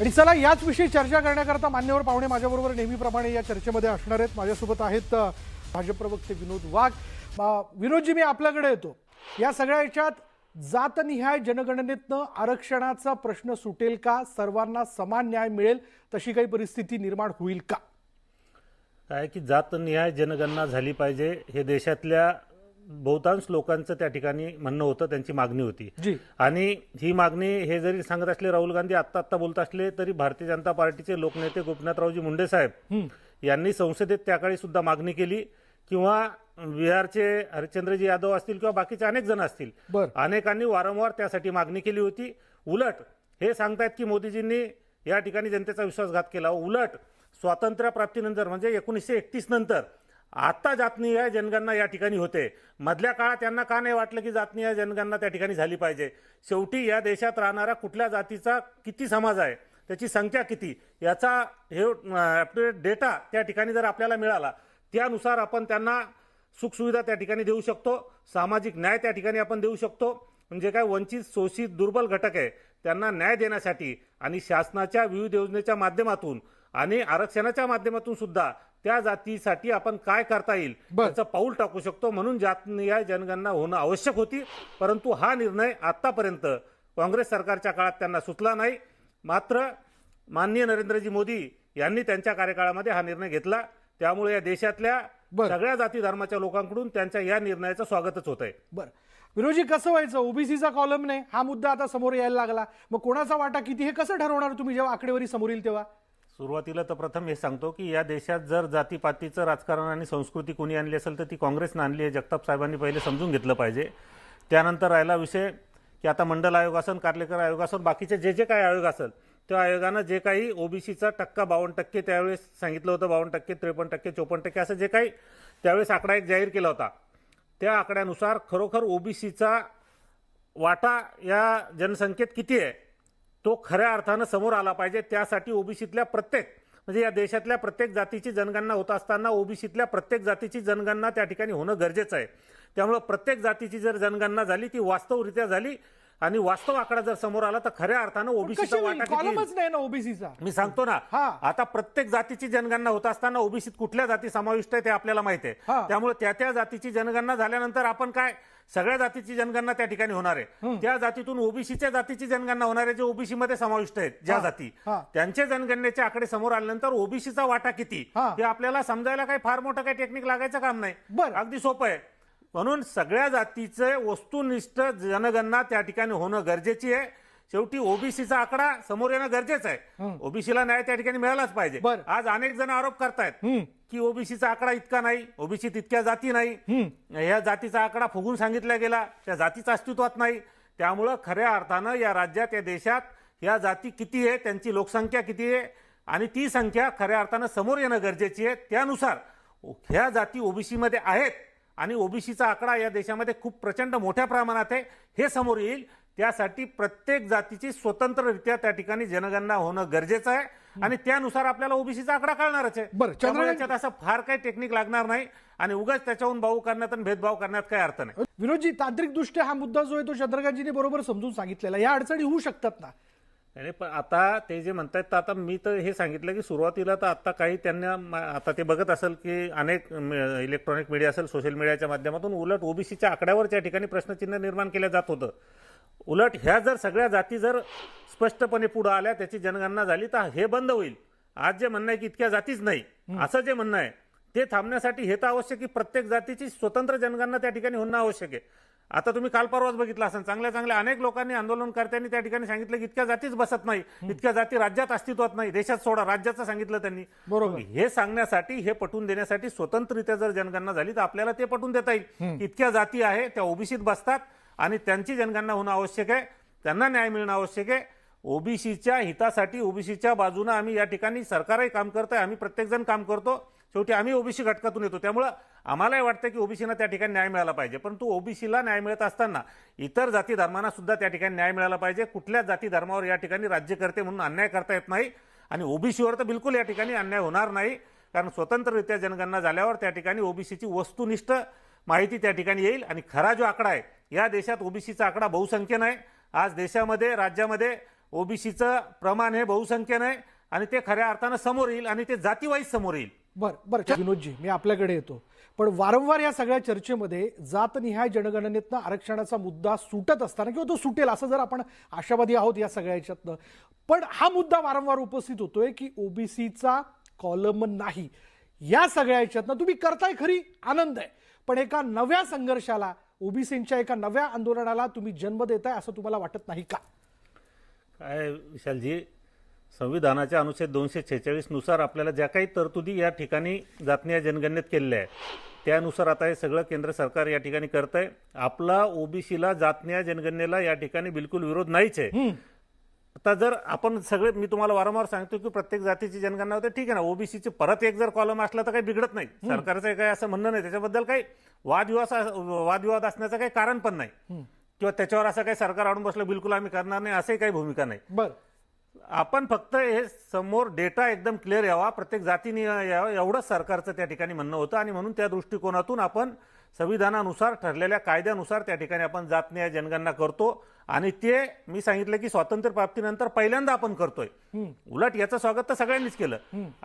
आणि चला याच विषयी चर्चा करण्याकरता मान्यवर पाहुणे माझ्याबरोबर नेहमीप्रमाणे या चर्चेमध्ये असणार आहेत। माझ्यासोबत आहेत भाजप प्रवक्ते विनोद वाघ। विनोदजी, मी आपल्याकडे येतो। या सगळ्या याच्यात जातनिहाय जनगणनेतनं आरक्षणाचा प्रश्न सुटेल का? सर्वांना समान न्याय मिळेल तशी काही परिस्थिती निर्माण होईल का? काय की जातनिहाय जनगणना झाली पाहिजे हे देशातल्या बहुतांश लोकांचं त्या ठिकाणी म्हणणं होतं, त्यांची मागणी होती। आणि ही मागणी हे जरी सांगत असले राहुल गांधी आत्ता बोलत असले तरी भारतीय जनता पार्टीचे लोकनेते गोपीनाथरावजी मुंडे साहेब यांनी संसदेत त्याकाळी सुद्धा मागणी केली, किंवा बिहारचे हरिश्चंद्रजी यादव असतील किंवा बाकीचे अनेक जण असतील, अनेकांनी वारंवार त्यासाठी मागणी केली होती। उलट हे सांगतायत की मोदीजींनी या ठिकाणी जनतेचा विश्वासघात केला। उलट स्वातंत्र्य प्राप्तीनंतर म्हणजे 1931 नंतर आता जातनिहाय जनगणना या ठिकाणी होते। मधल्या काळात त्यांना का नाही वाटलं की जातनिहाय जनगणना त्या ठिकाणी झाली पाहिजे? शेवटी या देशात राहणारा कुठल्या जातीचा किती समाज आहे, त्याची संख्या किती, याचा हे डेटा त्या ठिकाणी जर आपल्याला मिळाला, त्यानुसार आपण त्यांना सुखसुविधा त्या ठिकाणी देऊ शकतो, सामाजिक न्याय त्या ठिकाणी आपण देऊ शकतो। म्हणजे काय वंचित, शोषित, दुर्बल घटक आहे त्यांना न्याय देण्यासाठी आणि शासनाच्या विविध योजनेच्या माध्यमातून आणि आरक्षणाच्या माध्यमातून सुद्धा त्या जातीसाठी आपण काय करता येईल त्याचं पाऊल टाकू शकतो। म्हणून जातनिहाय जनगणना होणं आवश्यक होती, परंतु हा निर्णय आतापर्यंत काँग्रेस सरकारच्या काळात त्यांना सुचला नाही। मात्र माननीय नरेंद्रजी मोदी यांनी त्यांच्या कार्यकाळामध्ये हा निर्णय घेतला, त्यामुळे या देशातल्या सगळ्या जाती धर्माच्या लोकांकडून त्यांच्या या निर्णयाचं स्वागतच होत आहे। बरं विनोदजी, कसं व्हायचं? ओबीसीचा कॉलम नाही, हा मुद्दा आता समोर यायला लागला, मग कोणाचा वाटा किती हे कसं ठरवणार तुम्ही जेव्हा आकडेवारी समोर येईल तेव्हा? सुरुवातीला तर प्रथम हे सांगतो की या देशात जर जातीपातीचं राजकारण आणि संस्कृती कोणी आणली असेल तर ती काँग्रेसनं आणली आहे। जगताप साहेबांनी पहिले समजून घेतलं पाहिजे। त्यानंतर राहिला विषय की आता मंडल आयोग असेल, कार्लेकर आयोग असेल, बाकीचे जे जे काही आयोग असेल त्या आयोगानं जे काही ओबीसीचा टक्का 52% त्यावेळेस सांगितलं होतं, 52%, 53%, 54% असं जे काही त्यावेळेस आकडा एक जाहीर केला होता, त्या आकड्यानुसार खरोखर ओबीसीचा वाटा या जनसंख्येत किती आहे तो खऱ्या अर्थानं समोर आला पाहिजे। त्यासाठी ओबीसीतल्या प्रत्येक म्हणजे या देशातल्या प्रत्येक जातीची जनगणना होत असताना ओबीसीतल्या प्रत्येक जातीची जनगणना त्या ठिकाणी होणं गरजेचं आहे। त्यामुळे प्रत्येक जातीची जर जनगणना झाली ती वास्तवरित्या झाली आणि वास्तव आकडा जर समोर आला तर खऱ्या अर्थानं ओबीसीचा वाटा कॉलमच नाही ना ओबीसीचा। मी सांगतो ना, आता प्रत्येक जातीची जनगणना होत असताना ओबीसीत कुठल्या जाती समाविष्ट आहे ते आपल्याला माहिती आहे। त्यामुळे त्या जातीची जनगणना झाल्यानंतर आपण काय सगळ्या जातीची जनगणना त्या ठिकाणी होणार आहे। त्या जातीतून ओबीसीच्या जातीची जनगणना होणार आहे, जे ओबीसी मध्ये समाविष्ट आहेत ज्या जाती, त्यांच्या जनगणनेचे आकडे समोर आल्यानंतर ओबीसीचा वाटा किती हे आपल्याला समजायला काही फार मोठं काही टेक्निक लागायचं काम नाही, अगदी सोपं आहे। म्हणून सगळ्या जातीचे वस्तुनिष्ठ जनगणना त्या ठिकाणी होणं गरजेची आहे। शेवटी ओबीसीचा आकडा समोर येणं गरजेचं आहे, ओबीसीला न्याय त्या ठिकाणी मिळालाच पाहिजे। आज अनेक जण आरोप करतायत की ओबीसीचा आकडा इतका नाही, ओबीसीत इतक्या जाती नाही, या जातीचा आकडा फुगून सांगितला गेला, त्या जातीचं अस्तित्वात नाही। त्यामुळं खऱ्या अर्थानं या राज्यात या देशात या जाती किती आहे, त्यांची लोकसंख्या किती आहे आणि ती संख्या खऱ्या अर्थानं समोर येणं गरजेची आहे। त्यानुसार ह्या जाती ओबीसी मध्ये आहेत आणि ओबीसीचा आकडा या देशामध्ये खूप प्रचंड मोठ्या प्रमाणात आहे हे समोर येईल। त्यासाठी प्रत्येक जातीची स्वतंत्ररित्या त्या ठिकाणी जनगणना होणं गरजेचं आहे आणि त्यानुसार आपल्याला ओबीसीचा आकडा कळणारच आहे। त्याच्यात असं फार काही टेक्निक लागणार नाही आणि उगाच त्याच्याहून भाऊ करण्यात आणि भेदभाव करण्यात काही अर्थ नाही। विनोदजी, तांत्रिकदृष्ट्या हा मुद्दा जो आहे तो चंद्रकांतजींनी बरोबर समजून सांगितलेला, या अडचणी होऊ शकतात ना? नाही, पण आता ते जे म्हणतायत तर आता मी तर हे सांगितलं की सुरुवातीला तर आता काही त्यांना आता ते बघत असेल की अनेक इलेक्ट्रॉनिक मीडिया असेल, सोशल मीडियाच्या माध्यमातून उलट ओबीसीच्या आकड्यावर त्या ठिकाणी प्रश्नचिन्ह निर्माण केलं जात होतं। उलट ह्या जर सगळ्या जाती जर स्पष्टपणे पुढे आल्या, त्याची जनगणना झाली तर हे बंद होईल। आज जे म्हणणं आहे की इतक्या जातीच नाही असं जे म्हणणं आहे ते थांबण्यासाठी हे तर आवश्यक की प्रत्येक जातीची स्वतंत्र जनगणना त्या ठिकाणी होणं आवश्यक आहे। आता तुम्ही काल परवाच बघितलं असेल, चांगल्या अनेक लोकांनी, आंदोलनकर्त्यांनी त्या ठिकाणी सांगितलं की इतक्या जातीच बसत नाही, इतक्या जाती राज्यात अस्तित्वात नाही, देशात सोडा, राज्याचं सांगितलं त्यांनी। बरोबर, हे सांगण्यासाठी, हे पटवून देण्यासाठी स्वतंत्ररित्या जर जनगणना झाली तर आपल्याला ते पटवून देता येईल। इतक्या जाती आहे त्या ओबीसीत बसतात आणि त्यांची जनगणना होणं आवश्यक आहे, त्यांना न्याय मिळणं आवश्यक आहे। ओबीसीच्या हितासाठी, ओबीसीच्या बाजूने आम्ही या ठिकाणी सरकारही काम करतोय, आम्ही प्रत्येकजण काम करतो। शेवटी आम्ही ओबीसी घटकातून येतो, त्यामुळे आम्हालाही वाटतं की ओबीसीना त्या ठिकाणी न्याय मिळाला पाहिजे। परंतु ओबीसीला न्याय मिळत असताना इतर जाती धर्मांना सुद्धा त्या ठिकाणी न्याय मिळाला पाहिजे। कुठल्याच जाती धर्मावर या ठिकाणी राज्यकर्ते म्हणून अन्याय करता येत नाही आणि ओबीसीवर तर बिलकुल या ठिकाणी अन्याय होणार नाही, कारण स्वतंत्ररित्या जनगणना झाल्यावर त्या ठिकाणी ओबीसीची वस्तुनिष्ठ माहिती त्या ठिकाणी येईल आणि खरा जो आकडा आहे, या देशात ओबीसीचा आकडा बहुसंख्येने आहे। आज देशामध्ये, राज्यामध्ये ओबीसीचं प्रमाण हे बहुसंख्येनं आहे आणि ते खऱ्या अर्थानं समोर येईल आणि ते जातीवाईज समोर येईल. बरं विनोदजी, मी आपल्याकडे येतो, पण वारंवार या सगळ्या चर्चेमध्ये जातनिहाय जनगणनेतनं आरक्षणाचा मुद्दा सुटत असताना किंवा तो सुटेल असं जर आपण आशावादी आहोत या सगळ्या याच्यातनं, पण हा मुद्दा वारंवार उपस्थित होतोय की ओबीसीचा कॉलम नाही. या सगळ्या याच्यातनं तुम्ही करताय खरी, आनंद आहे, पण एका नव्या संघर्षाला, ओबीसींच्या एका नव्या आंदोलनाला तुम्ही जन्म देताय असं तुम्हाला वाटत नाही का? काय विशालजी, संविधानाच्या अनुच्छेद 246 नुसार आपल्याला ज्या काही तरतुदी या ठिकाणी जातनीय जनगणनेत केलेल्या आहेत त्यानुसार आता हे सगळं केंद्र सरकार या ठिकाणी करत आहे. आपला ओबीसीला जातनीय जनगणनेला या ठिकाणी बिलकुल विरोध नाहीच आहे. आता जर आपण सगळे, मी तुम्हाला वारंवार सांगतो की प्रत्येक जातीची जनगणना होते, ठीक आहे ना, ओबीसीची परत एक जर कॉलम असला तर काही बिघडत नाही, सरकारचं काही असं म्हणणं नाही, त्याच्याबद्दल काही वादविवाद असण्याचं काही कारण पण नाही किंवा त्याच्यावर असं काही सरकार आणून बसलं बिलकुल आम्ही करणार नाही असंही काही भूमिका नाही. बरं, आपण फक्त हे समोर डेटा एकदम क्लिअर यावा, प्रत्येक जातीने यावं एवढंच सरकारचं त्या ठिकाणी म्हणणं होतं आणि म्हणून त्या दृष्टिकोनातून आपण संविधानानुसार ठरलेल्या कायद्यानुसार त्या ठिकाणी आपण जातनीय जनगणना करतो आणि ते मी सांगितलं की स्वातंत्र्य प्राप्तीनंतर पहिल्यांदा आपण करतोय. उलट याचं स्वागत तर सगळ्यांनीच केलं.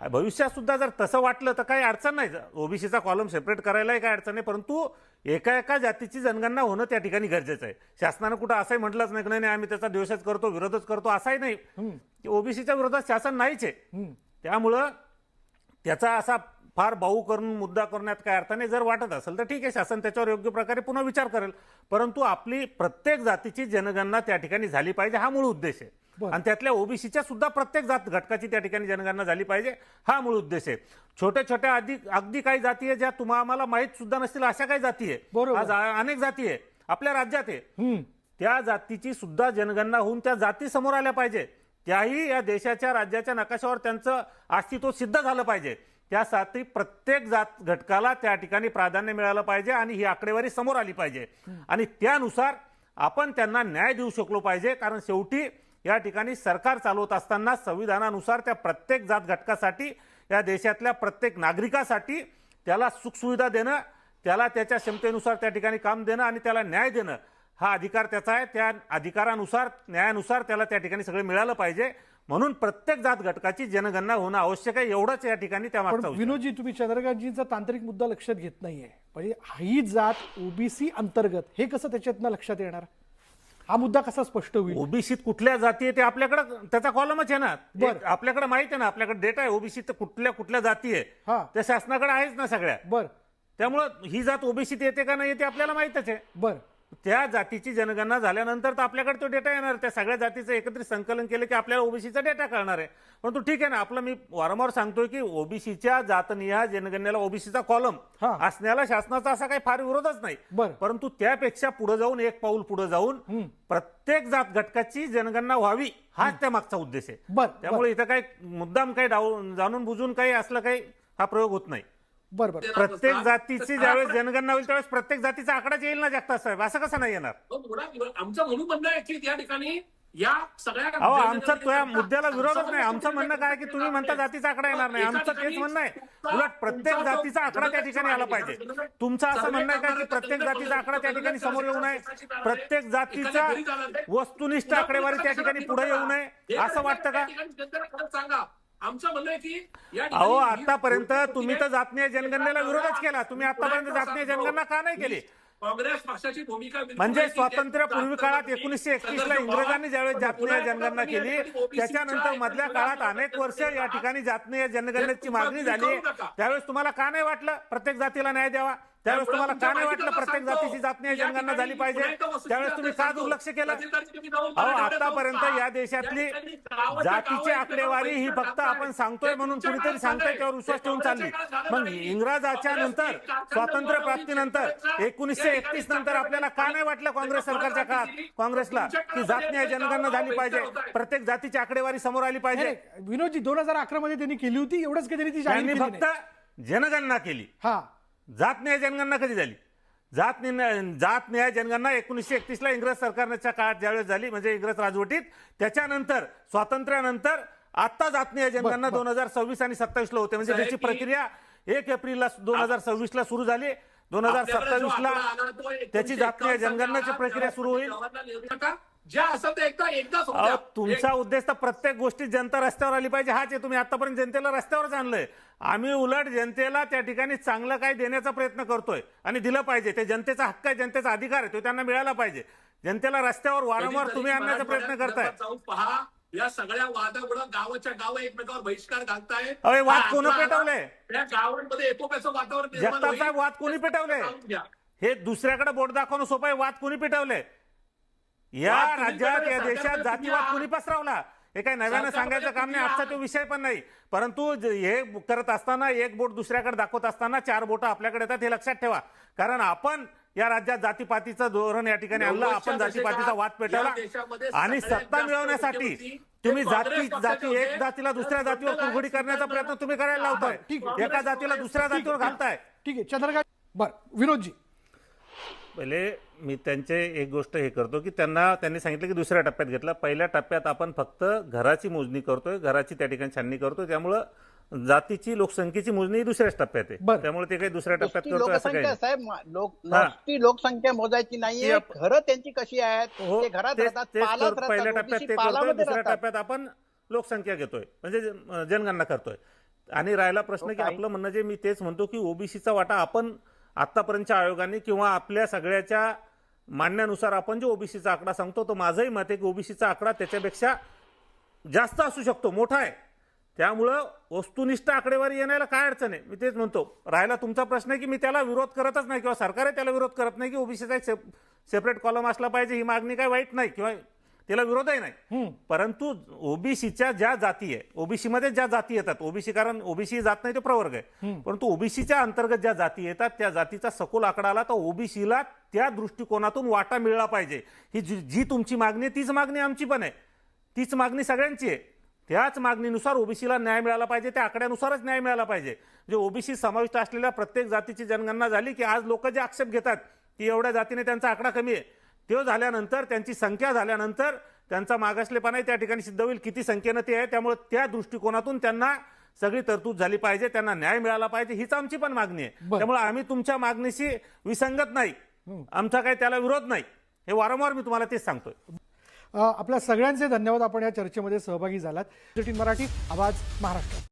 भविष्यात सुद्धा जर तसं वाटलं तर काही अडचण नाही, ओबीसीचा कॉलम सेपरेट करायलाही काही अडचण नाही, परंतु एका जातीची जनगणना होणं त्या ठिकाणी गरजेचं आहे. शासनानं कुठं असंही म्हटलंच नाही नाही आम्ही त्याचा द्वेषच करतो, विरोधच करतो, असाही नाही. ओबीसीच्या विरोधात शासन नाहीच आहे. त्यामुळं त्याचा असा फार बाऊ करून मुद्दा करण्यात काय अर्थ नाही. जर वाटत असेल तर ठीक आहे, शासन त्याच्यावर योग्य प्रकारे पुन्हा विचार करेल, परंतु आपली प्रत्येक जातीची जनगणना त्या ठिकाणी झाली पाहिजे हा मूळ उद्देश आहे आणि त्यातल्या ओबीसीच्या सुद्धा प्रत्येक जात घटकाची त्या ठिकाणी जनगणना झाली पाहिजे हा मूळ उद्देश आहे. छोट्या छोट्या अगदी काही जाती आहे ज्या तुम्हाला माहीत सुद्धा नसतील अशा काही जाती आहे, आज अनेक जाती आहे आपल्या राज्यात आहे, त्या जातीची सुद्धा जनगणना होऊन त्या जाती समोर आल्या पाहिजे, त्याही या देशाच्या राज्याच्या नकाशावर त्यांचं अस्तित्व सिद्ध झालं पाहिजे. त्यासाठी प्रत्येक जात घटकाला त्या ठिकाणी प्राधान्य मिळालं पाहिजे आणि ही आकडेवारी समोर आली पाहिजे आणि त्यानुसार आपण त्यांना न्याय देऊ शकलो पाहिजे. कारण शेवटी या ठिकाणी सरकार चालवत असताना संविधानानुसार त्या प्रत्येक जात घटकासाठी, या देशातल्या प्रत्येक नागरिकासाठी त्याला सुखसुविधा देणं, त्याला त्याच्या क्षमतेनुसार त्या ठिकाणी काम देणं आणि त्याला न्याय देणं हा अधिकार त्याचा आहे. त्या अधिकारानुसार, न्यायानुसार त्याला त्या ठिकाणी सगळं मिळालं पाहिजे. म्हणून प्रत्येक जात घटकाची जनगणना होणं आवश्यक आहे, एवढंच या ठिकाणी त्या मागचा. विनोदजी, तुम्ही चंद्रकांतजींचा तांत्रिक मुद्दा लक्षात घेत नाहीये, म्हणजे ही जात ओबीसी अंतर्गत हे कसं त्याच्यातनं लक्षात येणार? हा मुद्दा कसा स्पष्ट होईल? ओबीसीत कुठल्या जाती आहे ते आपल्याकडे त्याचा कॉलमच आहे ना, आपल्याकडे माहिती आहे ना, आपल्याकडे डेटा आहे ओबीसीत कुठल्या जाती आहे त्या शासनाकडे आहेच ना सगळ्या. बरं, त्यामुळं ही जात ओबीसीत येते का नाही येते आपल्याला माहितच आहे. बरं, त्या जातीची जनगणना झाल्यानंतर तर आपल्याकडे तो डेटा येणार, त्या सगळ्या जातीचं एकत्रित संकलन केलं की आपल्याला ओबीसीचा डेटा कळणार आहे. परंतु ठीक आहे ना, आपलं मी वारंवार सांगतोय की ओबीसीच्या जातनिहाय जनगणनेला ओबीसीचा कॉलम असण्याला शासनाचा असा काही फार विरोधच नाही, परंतु त्यापेक्षा पुढे जाऊन, एक पाऊल पुढे जाऊन प्रत्येक जात घटकाची जनगणना व्हावी हाच त्या मागचा उद्देश आहे. त्यामुळे इथं काही मुद्दाम काही जाणून बुजून काही असलं काही हा प्रयोग होत नाही. बरोबर, प्रत्येक जातीची ज्यावेळेस जनगणना होईल त्यावेळेस प्रत्येक जातीचा आकडाच येईल ना जगताप साहेब, असं कसं नाही येणार? आमचं म्हणून म्हणणं आहे की त्या ठिकाणी या सगळ्या आमचा त्या मुद्द्याला विरोधच नाही. आमचं म्हणणं काय की तुम्ही म्हणता जातीचा आकडा येणार नाही, आमचं तेच म्हणणं आहे, उलट प्रत्येक जातीचा आकडा त्या ठिकाणी आला पाहिजे. तुमचं असं म्हणणं आहे का की प्रत्येक जातीचा आकडा त्या ठिकाणी समोर येऊ नये, प्रत्येक जातीचा वस्तुनिष्ठ आकडेवारी त्या ठिकाणी पुढे येऊ नये असं वाटतं का? सांगा. आमचं म्हणणं आहे की अहो, आतापर्यंत तुम्ही तर जातनीय जनगणनेला विरोधच केला, तुम्ही आतापर्यंत जातनीय जनगणना का नाही केली? काँग्रेस पक्षाची भूमिका म्हणजे स्वातंत्र्यपूर्वी काळात 1931 ला इंग्रजांनी ज्यावेळेस जातनीय जनगणना केली त्याच्यानंतर मधल्या काळात अनेक वर्ष या ठिकाणी जातनीय जनगणनेची मागणी झाली, त्यावेळेस तुम्हाला का नाही वाटलं प्रत्येक जातीला न्याय द्यावा? त्यावेळेस तुम्हाला का नाही वाटलं प्रत्येक जातीची जातनीय जनगणना झाली पाहिजे? त्यावेळेस तुम्ही का दुर्लक्ष केलं? अहो, आतापर्यंत या देशातली जातीची आकडेवारी ही फक्त आपण सांगतोय म्हणून कुणीतरी सांगतोय त्यावर विश्वास ठेवून चालली. मग इंग्रजाच्या नंतर, स्वातंत्र्य प्राप्तीनंतर 1931 नंतर आपल्याला का नाही वाटलं काँग्रेस सरकारच्या काळात काँग्रेसला की जातनीय जनगणना झाली पाहिजे, प्रत्येक जातीची आकडेवारी समोर आली पाहिजे? विनोदजी, 2011 मध्ये त्यांनी केली होती, एवढंच की त्यांनी फक्त जनगणना केली. जातनीय जनगणना कधी झाली? जातनीय जनगणना 1931 ला इंग्रज सरकारच्या काळात ज्यावेळेस झाली, म्हणजे इंग्रज राजवटीत, त्याच्यानंतर स्वातंत्र्यानंतर आता जातनीय जनगणना 2026 आणि 27 ला होते, म्हणजे त्याची प्रक्रिया 1 एप्रिल 2026 ला सुरू झाली. 2027 ला त्याची जातनीय जनगणनाची प्रक्रिया सुरू होईल. ज्या असं ते एकदाच अहो, होत्या. तुमचा उद्देश तर प्रत्येक गोष्टी जनता रस्त्यावर आली पाहिजे हाच आहे. तुम्ही आतापर्यंत जनतेला रस्त्यावरच आणलंय. आम्ही उलट जनतेला त्या ठिकाणी चांगलं काही देण्याचा प्रयत्न करतोय आणि दिलं पाहिजे. ते जनतेचा हक्क आहे, जनतेचा अधिकार आहे, तो त्यांना मिळाला पाहिजे. जनतेला रस्त्यावर वारंवार कधीतरी तुम्ही आणण्याचा प्रयत्न मराठवाड्यात करताय. जाऊन पहा, या सगळ्या वादामुळे गावाच्या गाव एकमेकावर बहिष्कार घालतायत. अहो, हे वाद हा कोण आपला पेटवले? त्या गावांमध्ये एकोप्याचं वातावरण निर्माण जगताप होईल. साहेब, वाद कोणी पेटवले? जाणून घ्या. हे दुसऱ्याकडे बोट दाखवणं सोपं आहे. वाद कोणी पेटवले? या वाद तुम्ही राज्यात पेटवले, या देशात सरकारमध्ये जातीवाद तुम्ही कोणी पसरवला? हे काही नव्यानं सरकारमध्ये सांगायचं काम नाही. तुम्ही आजचा तो विषय पण नाही. परंतु हे करत असताना एक बोट दुसऱ्याकडे दाखवत असताना चार बोट आपल्याकडे येतात हे लक्षात ठेवा. कारण आपण या राज्यात जातीपातीचं धोरण या ठिकाणी आणलं. आपण जातीपातीचा वाद पेटवला आणि सत्ता मिळवण्यासाठी तुम्ही एक जातीला दुसऱ्या जातीवर कुरघोडी करण्याचा प्रयत्न तुम्ही करायला लावताय. एका जातीला दुसऱ्या जातीवर घालताय. ठीक आहे चंद्रकांत. बरं विनोदजी, पहिले मी त्यांचे एक गोष्ट हे करतो की त्यांनी सांगितलं की दुसऱ्या टप्प्यात घेतला. पहिल्या टप्प्यात आपण फक्त घराची मोजणी करतोय, घराची त्या ठिकाणी छाननी करतोय. त्यामुळं जातीची लोकसंख्येची मोजणी ही दुसऱ्याच टप्प्यात आहे. बरं. त्यामुळे ते काही दुसऱ्या टप्प्यात नुसती करतोय असं काही लोकसंख्या नाही. साहेब, नुसती लोकसंख्या मोजायची नाहीये. घरं त्यांची कशी आहेत, हो, ते घरात तेच- राहतात, तेच पालत करतो. पहिल्या राहतात, टप्प्यात ओबीसी ते करतोय, पालामध्ये दुसऱ्या राहतात. टप्प्यात आपण लोकसंख्या घेतोय म्हणजे जनगणना करतोय. आणि राहिला प्रश्न की काही- आपलं म्हणणं जे मी तेच म्हणतो की ओबीसीचा वाटा आपण आतापर्यंतच्या आयोगाने किंवा आपल्या सगळ्याच्या मान्यानुसार आपण जो ओबीसीचा आकडा सांगतो तो माझंही मत आहे की ओबीसीचा आकडा त्याच्यापेक्षा जास्त असू शकतो, मोठा आहे. त्यामुळं वस्तुनिष्ठ आकडेवारी येण्याला काय अडचण आहे? मी तेच म्हणतो. राहिला तुमचा प्रश्न आहे की मी त्याला विरोध करतच नाही किंवा सरकारही त्याला विरोध करत नाही की ओबीसीचा एक सेपरेट कॉलम असला पाहिजे. ही मागणी काही वाईट नाही किंवा त्याला विरोधही नाही. परंतु ओबीसीच्या ज्या जाती आहे, ओबीसी मध्ये ज्या जाती येतात, ओबीसी कारण ओबीसी जात नाही तो प्रवर्ग आहे, परंतु ओबीसीच्या अंतर्गत ज्या जाती येतात त्या जातीचा सखोल आकडा आला तर ओबीसीला त्या दृष्टिकोनातून वाटा मिळला पाहिजे. ही जी तुमची मागणी आहे तीच मागणी आमची पण आहे, तीच मागणी सगळ्यांची आहे. त्याच मागणीनुसार ओबीसीला न्याय मिळाला पाहिजे, त्या आकड्यानुसारच न्याय मिळाला पाहिजे. जे ओबीसी समाविष्ट असलेल्या प्रत्येक जातीची जनगणना झाली की आज लोक जे आक्षेप घेतात की एवढ्या जातीने त्यांचा आकडा कमी आहे, ते झाल्यानंतर त्यांची संख्या झाल्यानंतर त्यांचा मागासलेपणाही त्या ठिकाणी सिद्ध होईल किती संख्येनं ते आहे. त्यामुळे त्या दृष्टिकोनातून त्यांना सगळी तरतूद झाली पाहिजे, त्यांना न्याय मिळाला पाहिजे, हीच आमची पण मागणी आहे. त्यामुळे आम्ही तुमच्या मागणीशी विसंगत नाही, आमचा काही त्याला विरोध नाही. हे वारंवार मी तुम्हाला तेच सांगतोय. आपल्या सगळ्यांचे धन्यवाद. आपण या चर्चेमध्ये सहभागी झालात. मराठी आवाज महाराष्ट्र.